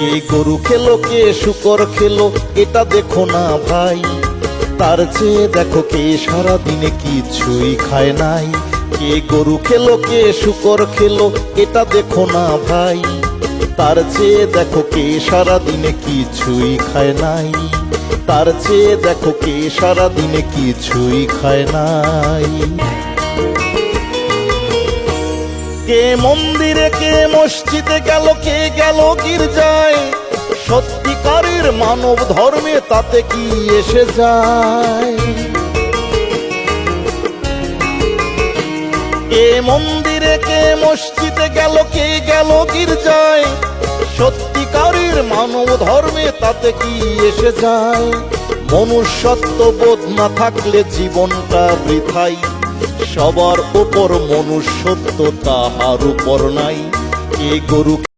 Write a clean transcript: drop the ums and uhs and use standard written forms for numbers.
কে গরু খেলো কে শুকর খেলো এটা দেখো না ভাই, তার চেয়ে দেখো কে সারাদিনে কিছুই খায় নাই। কে গরু খেলো কে শুকর খেলো এটা দেখো না ভাই, তার চেয়ে দেখো কে সারাদিনে কিছুই খায় নাই। তার চেয়ে দেখো কে সারাদিনে কিছুই খায় নাই। কে মন্দিরে কে মসজিদে গেল কে গেল গির্জায়, সত্যিকারের মানব ধর্মে তাতে কি এসে যায়। কে মন্দিরে কে মসজিদে গেল কে গেল গির্জায়, সত্যিকারের মানব ধর্মে তাতে কি এসে যায়। মনুষ্যত্ব বোধ না থাকলে জীবনটা বৃথাই, সবার উপর মনুষ্যত্ব তাহার উপর নাই। কে গরু